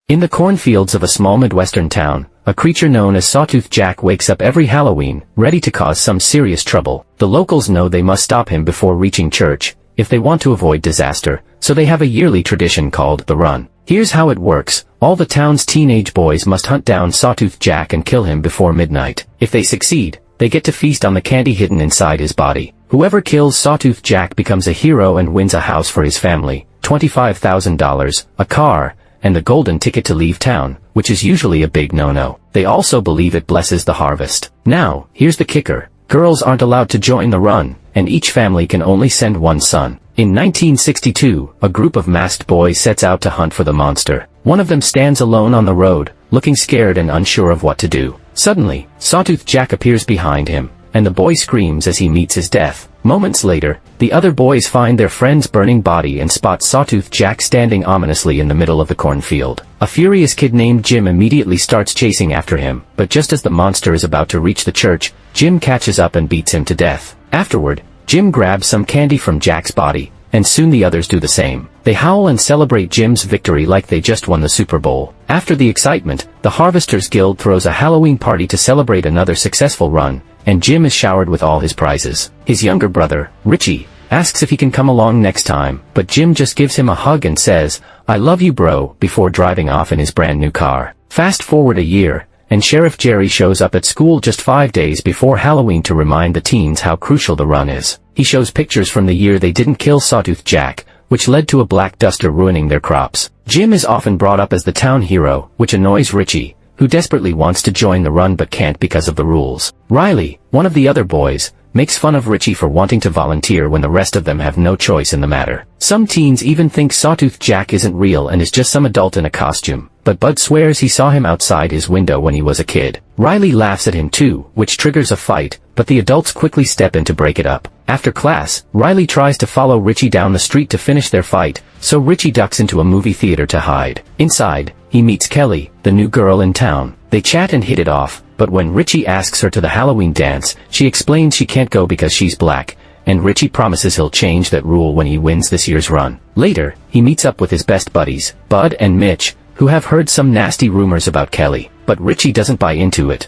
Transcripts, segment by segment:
In the cornfields of a small Midwestern town, a creature known as Sawtooth Jack wakes up every Halloween, ready to cause some serious trouble. The locals know they must stop him before reaching church, if they want to avoid disaster, so they have a yearly tradition called the Run. Here's how it works. All the town's teenage boys must hunt down Sawtooth Jack and kill him before midnight. If they succeed, they get to feast on the candy hidden inside his body. Whoever kills Sawtooth Jack becomes a hero and wins a house for his family, $25,000, a car, and the golden ticket to leave town, which is usually a big no-no. They also believe it blesses the harvest. Now, here's the kicker. Girls aren't allowed to join the Run, and each family can only send one son. In 1962, a group of masked boys sets out to hunt for the monster. One of them stands alone on the road, looking scared and unsure of what to do. Suddenly, Sawtooth Jack appears behind him, and the boy screams as he meets his death. Moments later, the other boys find their friend's burning body and spot Sawtooth Jack standing ominously in the middle of the cornfield. A furious kid named Jim immediately starts chasing after him, but just as the monster is about to reach the church, Jim catches up and beats him to death. Afterward, Jim grabs some candy from Jack's body, and soon the others do the same. They howl and celebrate Jim's victory like they just won the Super Bowl. After the excitement, the Harvesters Guild throws a Halloween party to celebrate another successful run, and Jim is showered with all his prizes. His younger brother, Richie, asks if he can come along next time, but Jim just gives him a hug and says, "I love you, bro," before driving off in his brand new car. Fast forward a year, and Sheriff Jerry shows up at school just 5 days before Halloween to remind the teens how crucial the Run is. He shows pictures from the year they didn't kill Sawtooth Jack, which led to a black duster ruining their crops. Jim is often brought up as the town hero, which annoys Richie, who desperately wants to join the Run but can't because of the rules. Riley, one of the other boys, makes fun of Richie for wanting to volunteer when the rest of them have no choice in the matter. Some teens even think Sawtooth Jack isn't real and is just some adult in a costume, but Bud swears he saw him outside his window when he was a kid. Riley laughs at him too, which triggers a fight, but the adults quickly step in to break it up. After class, Riley tries to follow Richie down the street to finish their fight, so Richie ducks into a movie theater to hide. Inside, he meets Kelly, the new girl in town. They chat and hit it off, but when Richie asks her to the Halloween dance, she explains she can't go because she's black, and Richie promises he'll change that rule when he wins this year's Run. Later, he meets up with his best buddies, Bud and Mitch, who have heard some nasty rumors about Kelly, but Richie doesn't buy into it.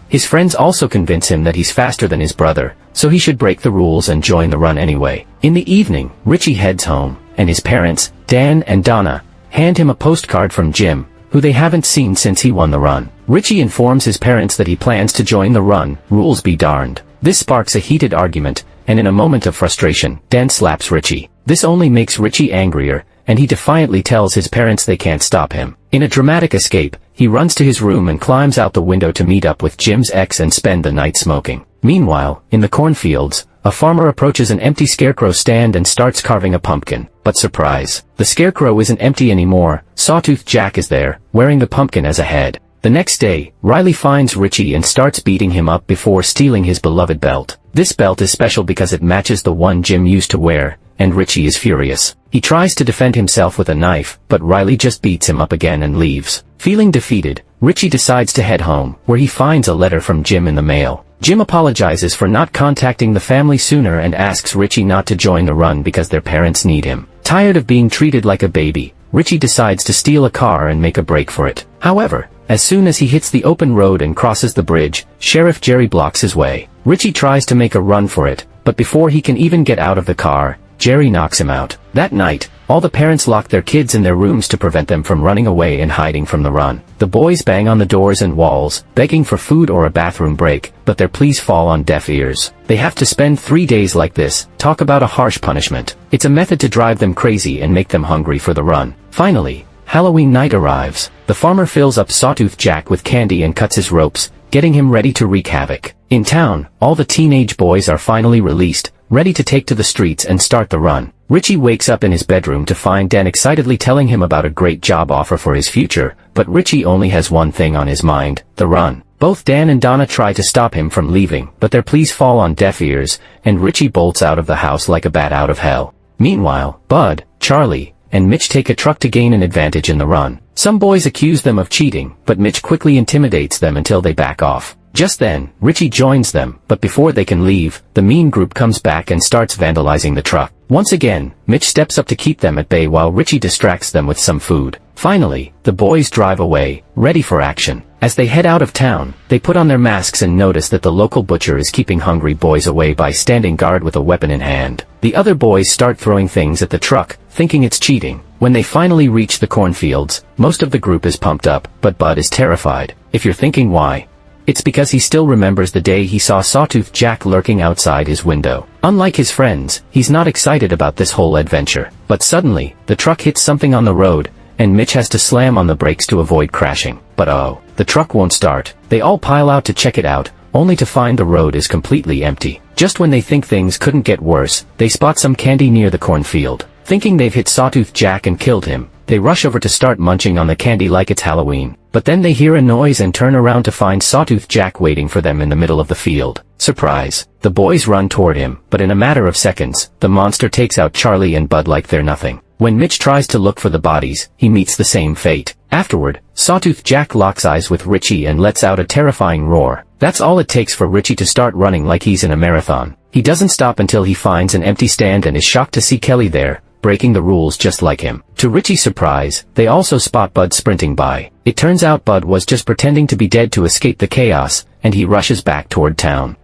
His friends also convince him that he's faster than his brother, so he should break the rules and join the Run anyway. In the evening, Richie heads home, and his parents, Dan and Donna, hand him a postcard from Jim, who they haven't seen since he won the Run. Richie informs his parents that he plans to join the Run, rules be darned. This sparks a heated argument, and in a moment of frustration, Dan slaps Richie. This only makes Richie angrier, and he defiantly tells his parents they can't stop him. In a dramatic escape, he runs to his room and climbs out the window to meet up with Jim's ex and spend the night smoking. Meanwhile, in the cornfields, a farmer approaches an empty scarecrow stand and starts carving a pumpkin. But surprise, the scarecrow isn't empty anymore. Sawtooth Jack is there, wearing the pumpkin as a head. The next day, Riley finds Richie and starts beating him up before stealing his beloved belt. This belt is special because it matches the one Jim used to wear, and Richie is furious. He tries to defend himself with a knife, but Riley just beats him up again and leaves. Feeling defeated, Richie decides to head home, where he finds a letter from Jim in the mail. Jim apologizes for not contacting the family sooner and asks Richie not to join the Run because their parents need him. Tired of being treated like a baby, Richie decides to steal a car and make a break for it. However, as soon as he hits the open road and crosses the bridge, Sheriff Jerry blocks his way. Richie tries to make a run for it, but before he can even get out of the car, Jerry knocks him out. That night, all the parents lock their kids in their rooms to prevent them from running away and hiding from the Run. The boys bang on the doors and walls, begging for food or a bathroom break, but their pleas fall on deaf ears. They have to spend 3 days like this. Talk about a harsh punishment. It's a method to drive them crazy and make them hungry for the Run. Finally, Halloween night arrives. The farmer fills up Sawtooth Jack with candy and cuts his ropes, getting him ready to wreak havoc. In town, all the teenage boys are finally released, ready to take to the streets and start the Run. Richie wakes up in his bedroom to find Dan excitedly telling him about a great job offer for his future, but Richie only has one thing on his mind, the Run. Both Dan and Donna try to stop him from leaving, but their pleas fall on deaf ears, and Richie bolts out of the house like a bat out of hell. Meanwhile, Bud, Charlie, and Mitch take a truck to gain an advantage in the Run. Some boys accuse them of cheating, but Mitch quickly intimidates them until they back off. Just then, Richie joins them, but before they can leave, the mean group comes back and starts vandalizing the truck. Once again, Mitch steps up to keep them at bay while Richie distracts them with some food. Finally, the boys drive away, ready for action. As they head out of town, they put on their masks and notice that the local butcher is keeping hungry boys away by standing guard with a weapon in hand. The other boys start throwing things at the truck, thinking it's cheating. When they finally reach the cornfields, most of the group is pumped up, but Bud is terrified. If you're thinking why, it's because he still remembers the day he saw Sawtooth Jack lurking outside his window. Unlike his friends, he's not excited about this whole adventure. But suddenly, the truck hits something on the road, and Mitch has to slam on the brakes to avoid crashing. But oh, the truck won't start. They all pile out to check it out, only to find the road is completely empty. Just when they think things couldn't get worse, they spot some candy near the cornfield. Thinking they've hit Sawtooth Jack and killed him, they rush over to start munching on the candy like it's Halloween. But then they hear a noise and turn around to find Sawtooth Jack waiting for them in the middle of the field. Surprise! The boys run toward him, but in a matter of seconds, the monster takes out Charlie and Bud like they're nothing. When Mitch tries to look for the bodies, he meets the same fate. Afterward, Sawtooth Jack locks eyes with Richie and lets out a terrifying roar. That's all it takes for Richie to start running like he's in a marathon. He doesn't stop until he finds an empty stand and is shocked to see Kelly there, breaking the rules just like him. To Richie's surprise, they also spot Bud sprinting by. It turns out Bud was just pretending to be dead to escape the chaos, and he rushes back toward town.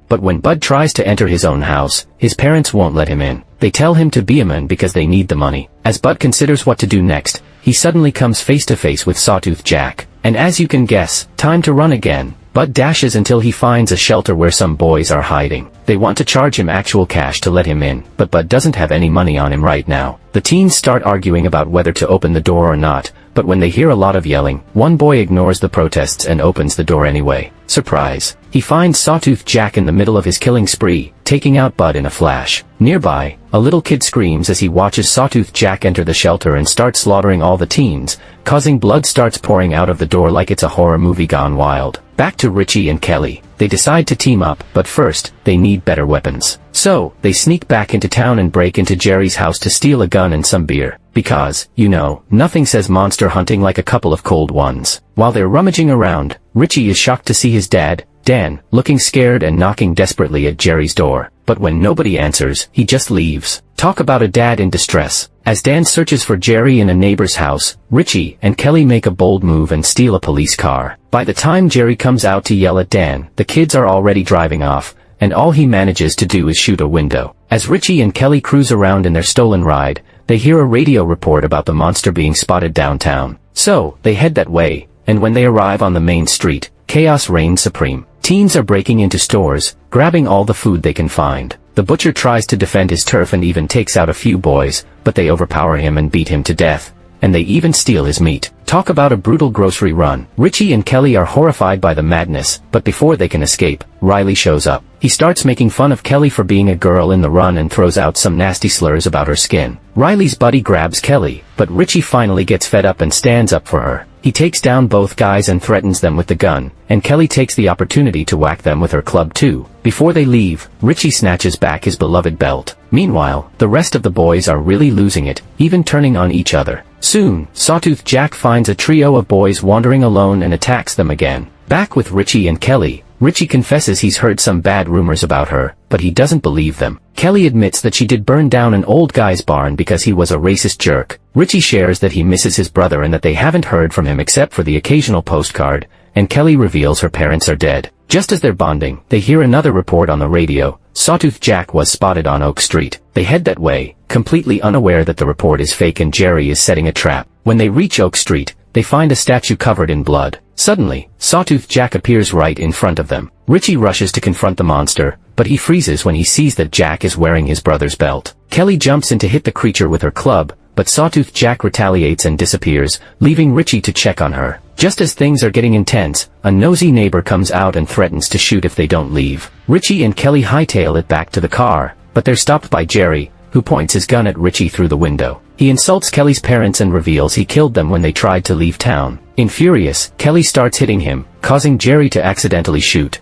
But when Bud tries to enter his own house, his parents won't let him in. They tell him to be a man because they need the money. As Bud considers what to do next, he suddenly comes face to face with Sawtooth Jack. And as you can guess, time to run again. Bud dashes until he finds a shelter where some boys are hiding. They want to charge him actual cash to let him in, but Bud doesn't have any money on him right now. The teens start arguing about whether to open the door or not, but when they hear a lot of yelling, one boy ignores the protests and opens the door anyway. Surprise! He finds Sawtooth Jack in the middle of his killing spree, taking out Bud in a flash. Nearby, a little kid screams as he watches Sawtooth Jack enter the shelter and start slaughtering all the teens, causing blood starts pouring out of the door like it's a horror movie gone wild. Back to Richie and Kelly. They decide to team up, but first, they need better weapons. So, they sneak back into town and break into Jerry's house to steal a gun and some beer. Because, you know, nothing says monster hunting like a couple of cold ones. While they're rummaging around, Richie is shocked to see his dad, Dan, looking scared and knocking desperately at Jerry's door. But when nobody answers, he just leaves. Talk about a dad in distress. As Dan searches for Jerry in a neighbor's house, Richie and Kelly make a bold move and steal a police car. By the time Jerry comes out to yell at Dan, the kids are already driving off, and all he manages to do is shoot a window. As Richie and Kelly cruise around in their stolen ride, they hear a radio report about the monster being spotted downtown. So, they head that way, and when they arrive on the main street, chaos reigns supreme. Teens are breaking into stores, grabbing all the food they can find. The butcher tries to defend his turf and even takes out a few boys, but they overpower him and beat him to death. And they even steal his meat. Talk about a brutal grocery run. Richie and Kelly are horrified by the madness, but before they can escape, Riley shows up. He starts making fun of Kelly for being a girl in the run and throws out some nasty slurs about her skin. Riley's buddy grabs Kelly, but Richie finally gets fed up and stands up for her. He takes down both guys and threatens them with the gun, and Kelly takes the opportunity to whack them with her club too. Before they leave, Richie snatches back his beloved belt. Meanwhile, the rest of the boys are really losing it, even turning on each other. Soon, Sawtooth Jack finds a trio of boys wandering alone and attacks them again. Back with Richie and Kelly, Richie confesses he's heard some bad rumors about her, but he doesn't believe them. Kelly admits that she did burn down an old guy's barn because he was a racist jerk. Richie shares that he misses his brother and that they haven't heard from him except for the occasional postcard, and Kelly reveals her parents are dead. Just as they're bonding, they hear another report on the radio. Sawtooth Jack was spotted on Oak Street. They head that way, completely unaware that the report is fake and Jerry is setting a trap. When they reach Oak Street, they find a statue covered in blood. Suddenly, Sawtooth Jack appears right in front of them. Richie rushes to confront the monster, but he freezes when he sees that Jack is wearing his brother's belt. Kelly jumps in to hit the creature with her club, but Sawtooth Jack retaliates and disappears, leaving Richie to check on her. Just as things are getting intense, a nosy neighbor comes out and threatens to shoot if they don't leave. Richie and Kelly hightail it back to the car, but they're stopped by Jerry, who points his gun at Richie through the window. He insults Kelly's parents and reveals he killed them when they tried to leave town. Infurious, Kelly starts hitting him, causing Jerry to accidentally shoot.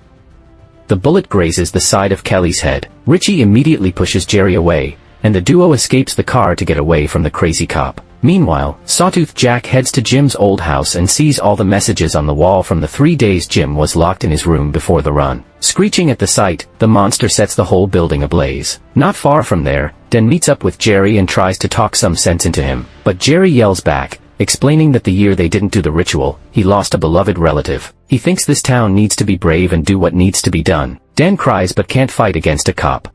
The bullet grazes the side of Kelly's head. Richie immediately pushes Jerry away, and the duo escapes the car to get away from the crazy cop. Meanwhile, Sawtooth Jack heads to Jim's old house and sees all the messages on the wall from the 3 days Jim was locked in his room before the run. Screeching at the sight, the monster sets the whole building ablaze. Not far from there, Dan meets up with Jerry and tries to talk some sense into him, but Jerry yells back, explaining that the year they didn't do the ritual, he lost a beloved relative. He thinks this town needs to be brave and do what needs to be done. Dan cries but can't fight against a cop.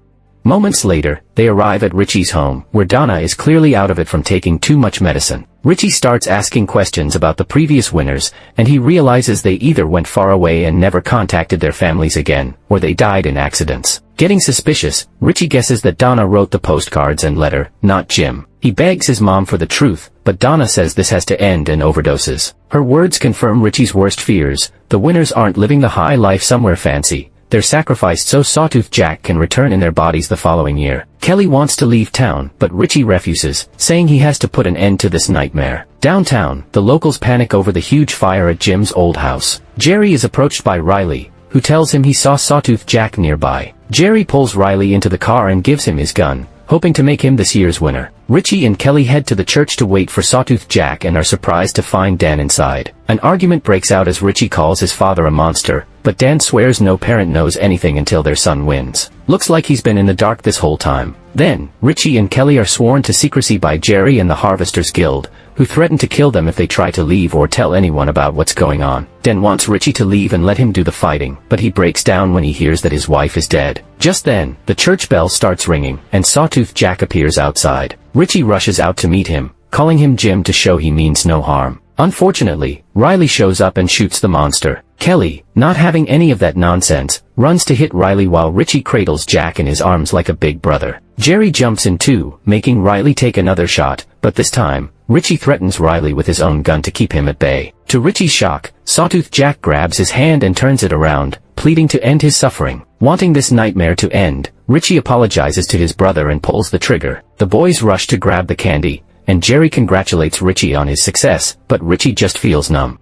Moments later, they arrive at Richie's home, where Donna is clearly out of it from taking too much medicine. Richie starts asking questions about the previous winners, and he realizes they either went far away and never contacted their families again, or they died in accidents. Getting suspicious, Richie guesses that Donna wrote the postcards and letter, not Jim. He begs his mom for the truth, but Donna says this has to end and overdoses. Her words confirm Richie's worst fears. The winners aren't living the high life somewhere fancy. They're sacrificed so Sawtooth Jack can return in their bodies the following year. Kelly wants to leave town, but Richie refuses, saying he has to put an end to this nightmare. Downtown, the locals panic over the huge fire at Jim's old house. Jerry is approached by Riley, who tells him he saw Sawtooth Jack nearby. Jerry pulls Riley into the car and gives him his gun, hoping to make him this year's winner. Richie and Kelly head to the church to wait for Sawtooth Jack and are surprised to find Dan inside. An argument breaks out as Richie calls his father a monster, but Dan swears no parent knows anything until their son wins. Looks like he's been in the dark this whole time. Then, Richie and Kelly are sworn to secrecy by Jerry and the Harvesters Guild, who threaten to kill them if they try to leave or tell anyone about what's going on. Dan wants Richie to leave and let him do the fighting, but he breaks down when he hears that his wife is dead. Just then, the church bell starts ringing, and Sawtooth Jack appears outside. Richie rushes out to meet him, calling him Jim to show he means no harm. Unfortunately, Riley shows up and shoots the monster. Kelly, not having any of that nonsense, runs to hit Riley while Richie cradles Jack in his arms like a big brother. Jerry jumps in too, making Riley take another shot, but this time, Richie threatens Riley with his own gun to keep him at bay. To Richie's shock, Sawtooth Jack grabs his hand and turns it around, pleading to end his suffering. Wanting this nightmare to end, Richie apologizes to his brother and pulls the trigger. The boys rush to grab the candy, and Jerry congratulates Richie on his success, but Richie just feels numb.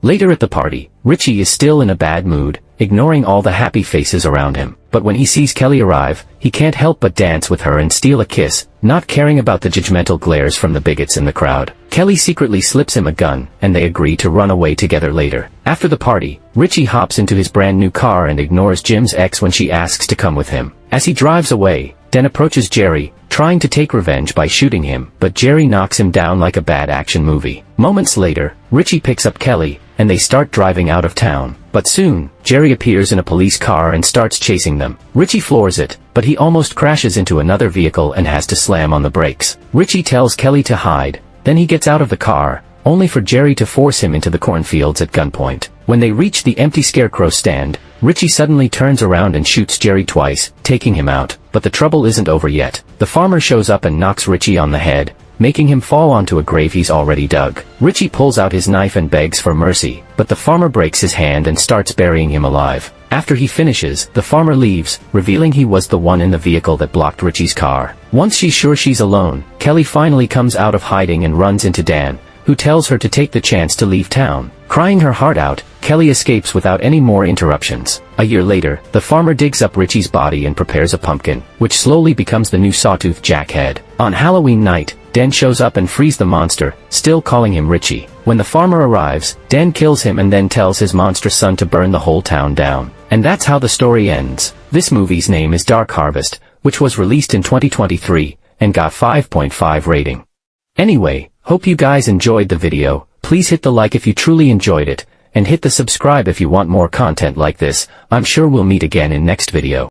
Later at the party, Richie is still in a bad mood, ignoring all the happy faces around him. But when he sees Kelly arrive, he can't help but dance with her and steal a kiss, not caring about the judgmental glares from the bigots in the crowd. Kelly secretly slips him a gun, and they agree to run away together later. After the party, Richie hops into his brand new car and ignores Jim's ex when she asks to come with him. As he drives away, Dan approaches Jerry, trying to take revenge by shooting him, but Jerry knocks him down like a bad action movie. Moments later, Richie picks up Kelly, and they start driving out of town. But soon, Jerry appears in a police car and starts chasing them. Richie floors it, but he almost crashes into another vehicle and has to slam on the brakes. Richie tells Kelly to hide, then he gets out of the car, only for Jerry to force him into the cornfields at gunpoint. When they reach the empty Scarecrow stand, Richie suddenly turns around and shoots Jerry twice, taking him out. But the trouble isn't over yet. The farmer shows up and knocks Richie on the head, making him fall onto a grave he's already dug. Richie pulls out his knife and begs for mercy, but the farmer breaks his hand and starts burying him alive. After he finishes, the farmer leaves, revealing he was the one in the vehicle that blocked Richie's car. Once she's sure she's alone, Kelly finally comes out of hiding and runs into Dan, who tells her to take the chance to leave town. Crying her heart out, Kelly escapes without any more interruptions. A year later, the farmer digs up Richie's body and prepares a pumpkin, which slowly becomes the new Sawtooth Jack head. On Halloween night, Dan shows up and frees the monster, still calling him Richie. When the farmer arrives, Dan kills him and then tells his monstrous son to burn the whole town down. And that's how the story ends. This movie's name is Dark Harvest, which was released in 2023, and got 5.5 rating. Anyway, hope you guys enjoyed the video. Please hit the like if you truly enjoyed it, and hit the subscribe if you want more content like this. I'm sure we'll meet again in next video.